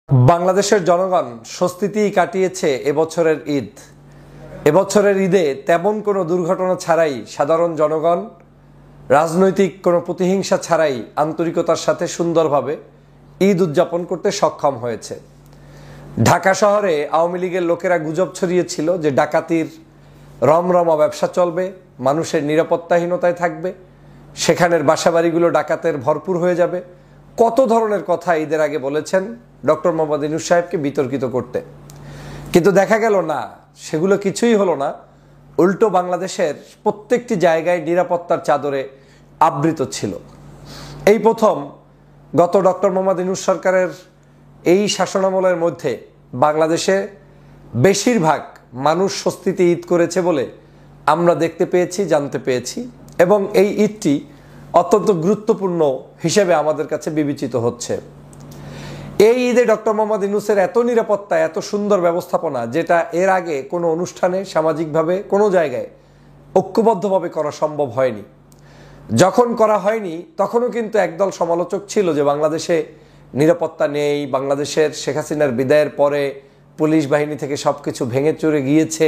বাংলাদেশের জনগণ স্বস্তিতেই কাটিয়েছে এবছরের ঈদ। এবছরের ঈদে তেমন কোনো দুর্ঘটনা ছাড়াই সাধারণ জনগণ রাজনৈতিক কোনো প্রতিহিংসা ছাড়াই আন্তরিকতার সাথে সুন্দরভাবে ঈদ উদযাপন করতে সক্ষম হয়েছে। ঢাকা শহরে আওয়ামী লীগের লোকেরা গুজব ছড়িয়েছিল যে ডাকাতির রমরমা ব্যবসা চলবে, মানুষের নিরাপত্তাহীনতায় থাকবে, সেখানের বাসাবাড়িগুলো ডাকাতের ভরপুর হয়ে যাবে। কত ধরনের কথা ঈদের আগে বলেছেন ডক্টর মোহাম্মদ ইউনূস সাহেবকে বিতর্কিত করতে, কিন্তু দেখা গেল না, সেগুলো কিছুই হলো না। উল্টো বাংলাদেশের প্রত্যেকটি জায়গায় নিরাপত্তার চাদরে আবৃত ছিল। এই প্রথম গত ডক্টর মোহাম্মদ ইউনূস সরকারের এই শাসনামলের মধ্যে বাংলাদেশে বেশিরভাগ মানুষ স্বস্তিতে ঈদ করেছে বলে আমরা দেখতে পেয়েছি, জানতে পেয়েছি, এবং এই ঈদটি অত্যন্ত গুরুত্বপূর্ণ হিসেবে আমাদের কাছে বিবেচিত হচ্ছে। এই ঈদে ডক্টর মোহাম্মদ ইউনূসের এত নিরাপত্তা, এত সুন্দর ব্যবস্থাপনা, যেটা এর আগে কোনো অনুষ্ঠানে সামাজিকভাবে কোনো জায়গায় ঐক্যবদ্ধভাবে করা সম্ভব হয়নি। যখন করা হয়নি তখনও কিন্তু একদল সমালোচক ছিল যে বাংলাদেশে নিরাপত্তা নেই, বাংলাদেশের শেখ হাসিনার বিদায়ের পরে পুলিশ বাহিনী থেকে সব কিছু ভেঙে চুরে গিয়েছে,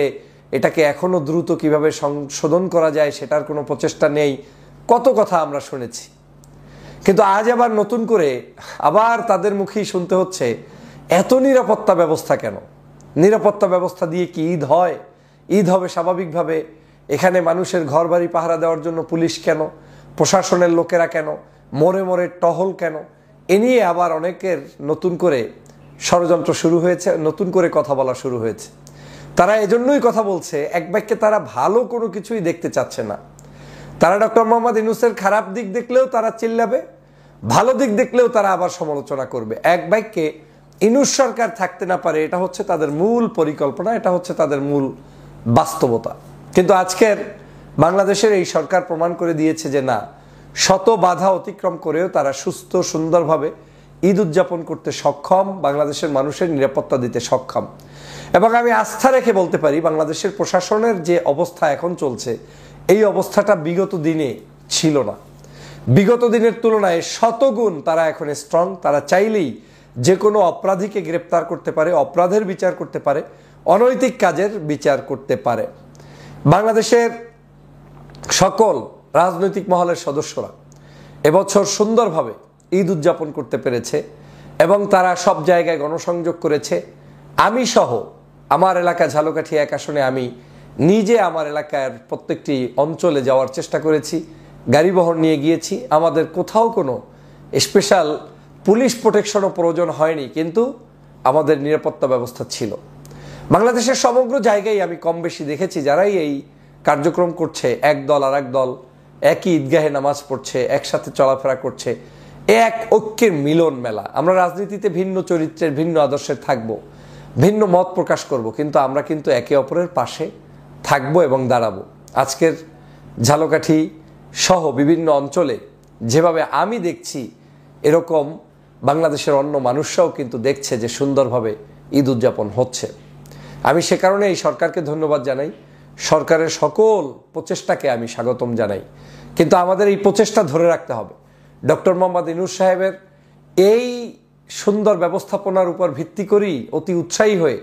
এটাকে এখনও দ্রুত কিভাবে সংশোধন করা যায় সেটার কোনো প্রচেষ্টা নেই, কত কথা আমরা শুনেছি। কিন্তু আজ আবার নতুন করে আবার তাদের মুখেই শুনতে হচ্ছে এত নিরাপত্তা ব্যবস্থা কেন? নিরাপত্তা ব্যবস্থা দিয়ে কি ঈদ হয়? ঈদ হবে স্বাভাবিকভাবে। এখানে মানুষের ঘরবাড়ি পাহারা দেওয়ার জন্য পুলিশ কেন? প্রশাসনের লোকেরা কেন? মোড়ে মোড়ে টহল কেন? এ নিয়ে আবার অনেকের নতুন করে ষড়যন্ত্র শুরু হয়েছে, নতুন করে কথা বলা শুরু হয়েছে। তারা এজন্যই কথা বলছে, এক বাক্যে তারা ভালো কোনো কিছুই দেখতে চাচ্ছে না। তারা ডক্টর মোহাম্মদ ইউনূসের খারাপ দিক দেখলেও তারা চিল্লাবে, ভালো দিক দেখলেও তারা আবার সমালোচনা করবে। এক বাক্যে ইউনূস সরকার থাকতে না পারে, এটা হচ্ছে তাদের মূল পরিকল্পনা, এটা হচ্ছে তাদের মূল বাস্তবতা। কিন্তু আজকের বাংলাদেশের এই সরকার প্রমাণ করে দিয়েছে যে না, শত বাধা অতিক্রম করেও তারা সুস্থ সুন্দরভাবে ঈদ উদযাপন করতে সক্ষম, বাংলাদেশের মানুষের নিরাপত্তা দিতে সক্ষম। এবং আমি আস্থা রেখে বলতে পারি বাংলাদেশের প্রশাসনের যে অবস্থা এখন চলছে, এই অবস্থাটা বিগত দিনে ছিল না। বিগত দিনের তুলনায় শতগুণ তারা এখন স্ট্রং। তারা চাইলেই যে কোনো অপরাধীকে গ্রেপ্তার করতে পারে, অপরাধের বিচার করতে পারে, অনৈতিক কাজের বিচার করতে পারে। বাংলাদেশের সকল রাজনৈতিক মহলের সদস্যরা এবছর সুন্দরভাবে ঈদ উদযাপন করতে পেরেছে এবং তারা সব জায়গায় গণসংযোগ করেছে। আমি সহ আমার এলাকা ঝালকাঠি 1 আসনে আমি নিজে আমার এলাকার প্রত্যেকটি অঞ্চলে যাওয়ার চেষ্টা করেছি, গাড়ি বহর নিয়ে গিয়েছি। আমাদের কোথাও কোনো স্পেশাল পুলিশ প্রোটেকশনও প্রয়োজন হয়নি, কিন্তু আমাদের নিরাপত্তা ব্যবস্থা ছিল। বাংলাদেশের সমগ্র জায়গায় আমি কম বেশি দেখেছি যারাই এই কার্যক্রম করছে, এক দল আর এক দল একই ঈদগাহে নামাজ পড়ছে, একসাথে চলাফেরা করছে, এক ঐক্যের মিলন মেলা। আমরা রাজনীতিতে ভিন্ন চরিত্রের, ভিন্ন আদর্শের থাকবো, ভিন্ন মত প্রকাশ করব, কিন্তু আমরা কিন্তু একে অপরের পাশে থাকবো এবং দাঁড়াবো। আজকের ঝালকাঠি সহ বিভিন্ন অঞ্চলে যেভাবে আমি দেখছি, এরকম বাংলাদেশের অন্য মানুষরাও কিন্তু দেখছে যে সুন্দরভাবে ঈদ উদযাপন হচ্ছে। আমি সে কারণে এই সরকারকে ধন্যবাদ জানাই, সরকারের সকল প্রচেষ্টাকে আমি স্বাগতম জানাই। কিন্তু আমাদের এই প্রচেষ্টা ধরে রাখতে হবে। ডক্টর মোহাম্মদ ইউনূস সাহেবের এই সুন্দর ব্যবস্থাপনার উপর ভিত্তি করেই অতি উৎসাহী হয়ে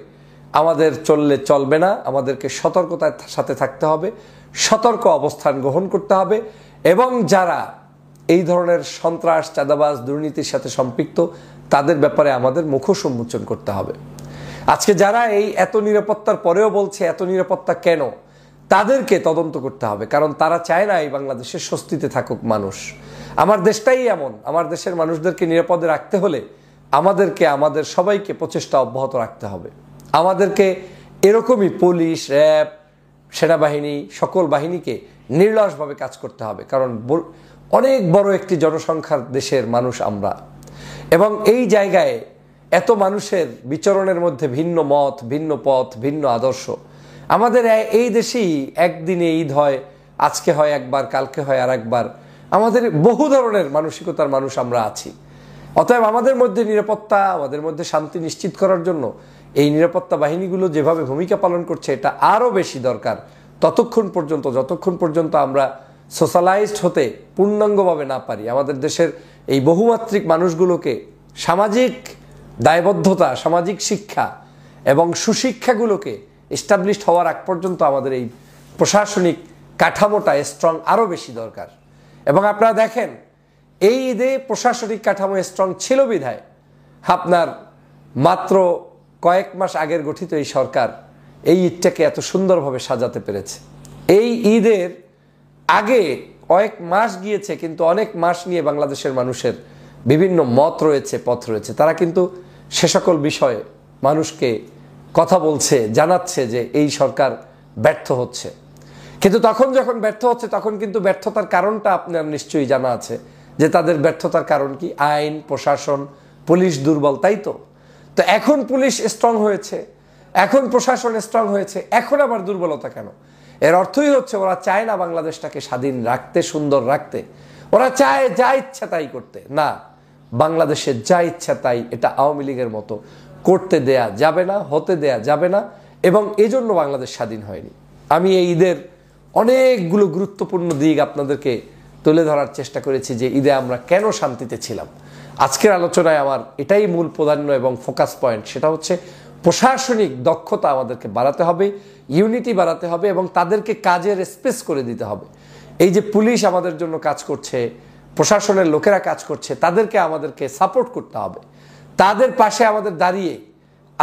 আমাদের চললে চলবে না। আমাদেরকে সতর্কতার সাথে থাকতে হবে, সতর্ক অবস্থান গ্রহণ করতে হবে, এবং যারা এই ধরনের সন্ত্রাস, চাঁদাবাজ, দুর্নীতির সাথে সম্পৃক্ত, তাদের ব্যাপারে আমাদের মুখোশ উন্মোচন করতে হবে। আজকে যারা এই এত নিরাপত্তার পরেও বলছে এত নিরাপত্তা কেন, তাদেরকে তদন্ত করতে হবে, কারণ তারা চায় না এই বাংলাদেশের স্বস্তিতে থাকুক মানুষ। আমার দেশটাই এমন, আমার দেশের মানুষদেরকে নিরাপদে রাখতে হলে আমাদেরকে, আমাদের সবাইকে প্রচেষ্টা অব্যাহত রাখতে হবে। আমাদেরকে এরকমই পুলিশ, র্যাব, সেনাবাহিনী, সকল বাহিনীকে নির্লসভাবে কাজ করতে হবে, কারণ অনেক বড় একটি জনসংখ্যার দেশের মানুষ আমরা। এবং এই জায়গায় এত মানুষের বিচরণের মধ্যে ভিন্ন মত, ভিন্ন পথ, ভিন্ন আদর্শ। আমাদের এই দেশেই একদিনে ঈদ হয়, আজকে হয় একবার, কালকে হয় আর একবার। আমাদের বহু ধরনের মানসিকতার মানুষ আমরা আছি। অতএব আমাদের মধ্যে নিরাপত্তা, আমাদের মধ্যে শান্তি নিশ্চিত করার জন্য এই নিরাপত্তা বাহিনীগুলো যেভাবে ভূমিকা পালন করছে, এটা আরও বেশি দরকার। যতক্ষণ পর্যন্ত আমরা সোশ্যালাইজড হতে পূর্ণাঙ্গভাবে না পারি, আমাদের দেশের এই বহুমাত্রিক মানুষগুলোকে সামাজিক দায়বদ্ধতা, সামাজিক শিক্ষা এবং সুশিক্ষাগুলোকে এস্টাবলিশড হওয়ার আগ পর্যন্ত আমাদের এই প্রশাসনিক কাঠামোটা স্ট্রং আরও বেশি দরকার। এবং আপনারা দেখেন এই ঈদে প্রশাসনিক কাঠামো স্ট্রং ছিল বিধায় আপনার মাত্র কয়েক মাস আগের গঠিত এই সরকার এই ঈদটাকে এত সুন্দরভাবে সাজাতে পেরেছে। এই ঈদের আগে কয়েক মাস গিয়েছে, কিন্তু অনেক মাস নিয়ে বাংলাদেশের মানুষের বিভিন্ন মত রয়েছে, পথ রয়েছে। তারা কিন্তু সে সকল বিষয়ে মানুষকে কথা বলছে, জানাচ্ছে যে এই সরকার ব্যর্থ হচ্ছে। কিন্তু তখন যখন ব্যর্থ হচ্ছে তখন কিন্তু ব্যর্থতার কারণটা আপনার নিশ্চয়ই জানা আছে, যে তাদের ব্যর্থতার কারণ কি? আইন, প্রশাসন, পুলিশ দুর্বল, তাই তো। তো এখন পুলিশ স্ট্রং হয়েছে, এখন প্রশাসন স্ট্রং হয়েছে, এখন আবার দুর্বলতা কেন? এর অর্থই হচ্ছে ওরা চায় না বাংলাদেশটাকে স্বাধীন রাখতে, সুন্দর রাখতে। ওরা চায় যা ইচ্ছা তাই করতে। না, বাংলাদেশে যা ইচ্ছা তাই এটা আওয়ামী লীগের মতো করতে দেয়া যাবে না, হতে দেয়া যাবে না, এবং এজন্য বাংলাদেশ স্বাধীন হয়নি। আমি এই ঈদের অনেকগুলো গুরুত্বপূর্ণ দিক আপনাদেরকে তুলে ধরার চেষ্টা করেছি, যে ঈদে আমরা কেন শান্তিতে ছিলাম। আজকের আলোচনায় আমার এটাই মূল প্রাধান্য এবং ফোকাস পয়েন্ট, সেটা হচ্ছে প্রশাসনিক দক্ষতা আমাদেরকে বাড়াতে হবে, ইউনিটি বাড়াতে হবে, এবং তাদেরকে কাজের স্পেস করে দিতে হবে। এই যে পুলিশ আমাদের জন্য কাজ করছে, প্রশাসনের লোকেরা কাজ করছে, আমাদেরকে সাপোর্ট করতে হবে। তাদের পাশে আমাদের দাঁড়িয়ে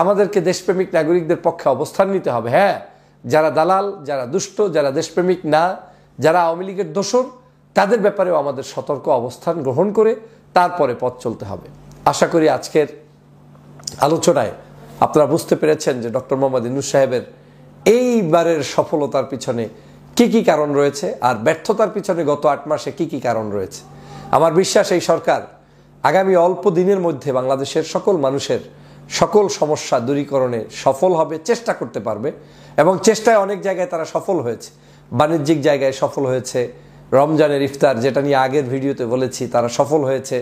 আমাদেরকে দেশপ্রেমিক নাগরিকদের পক্ষে অবস্থান নিতে হবে। হ্যাঁ, যারা দালাল, যারা দুষ্ট, যারা দেশপ্রেমিক না, যারা আওয়ামী লীগের দোসর, তাদের ব্যাপারেও আমাদের সতর্ক অবস্থান গ্রহণ করে তারপরে পথ চলতে হবে। আশা করি আজকের আলোচনায় আপনারা বুঝতে পেরেছেন যে ডক্টর মোহাম্মদ ইউনূস সাহেবের এইবারের সফলতার পিছনে কি কি কারণ রয়েছে, আর ব্যর্থতার পিছনে গত 8 মাসে কি কি কারণ রয়েছে। আমার বিশ্বাস এই সরকার আগামী অল্প দিনের মধ্যে বাংলাদেশের সকল মানুষের সকল সমস্যা দূরীকরণে সফল হবে, চেষ্টা করতে পারবে, এবং চেষ্টায় অনেক জায়গায় তারা সফল হয়েছে। বাণিজ্যিক জায়গায় সফল হয়েছে, রমজানের ইফতার যেটা নিয়ে আগের ভিডিওতে বলেছি, তারা সফল হয়েছে।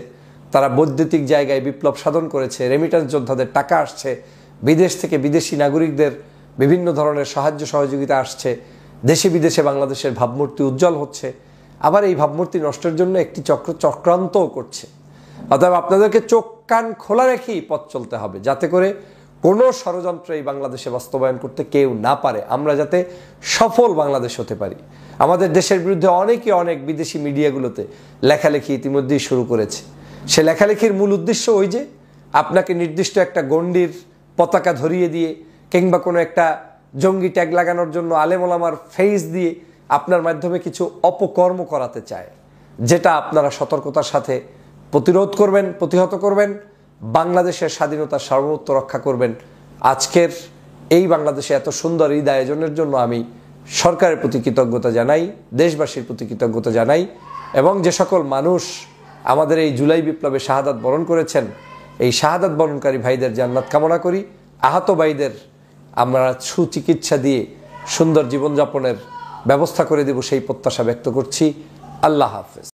তারা বৈদ্যুতিক জায়গায় বিপ্লব সাধন করেছে, রেমিটেন্স যোদ্ধাদের টাকা আসছে, বিদেশ থেকে বিদেশি নাগরিকদের বিভিন্ন ধরনের সাহায্য সহযোগিতা আসছে, দেশে বিদেশে বাংলাদেশের ভাবমূর্তি উজ্জ্বল হচ্ছে। আবার এই ভাবমূর্তি নষ্টের জন্য একটি চক্রান্তও করছে। অতএব আপনাদেরকে চোখ কান খোলা রেখেই পথ চলতে হবে, যাতে করে কোনো ষড়যন্ত্র এই বাংলাদেশে বাস্তবায়ন করতে কেউ না পারে, আমরা যাতে সফল বাংলাদেশ হতে পারি। আমাদের দেশের বিরুদ্ধে অনেক বিদেশি মিডিয়াগুলোতে লেখালেখি ইতিমধ্যেই শুরু করেছে। সে লেখালেখির মূল উদ্দেশ্য ওই যে আপনাকে নির্দিষ্ট একটা গণ্ডির পতাকা ধরিয়ে দিয়ে, কিংবা কোনো একটা জঙ্গি ট্যাগ লাগানোর জন্য আলেম ওলামার ফেস দিয়ে আপনার মাধ্যমে কিছু অপকর্ম করাতে চায়, যেটা আপনারা সতর্কতার সাথে প্রতিরোধ করবেন, প্রতিহত করবেন, বাংলাদেশের স্বাধীনতার সার্বভৌমত্ব রক্ষা করবেন। আজকের এই বাংলাদেশে এত সুন্দর ঈদ আয়োজনের জন্য আমি সরকারের প্রতি কৃতজ্ঞতা জানাই, দেশবাসীর প্রতি কৃতজ্ঞতা জানাই, এবং যে সকল মানুষ আমাদের এই জুলাই বিপ্লবে শাহাদাত বরণ করেছেন, এই শাহাদাত বরণকারী ভাইদের জান্নাত কামনা করি। আহত ভাইদের আমরা সুচিকিৎসা দিয়ে সুন্দর জীবনযাপনের ব্যবস্থা করে দেব সেই প্রত্যাশা ব্যক্ত করছি। আল্লাহ হাফেজ।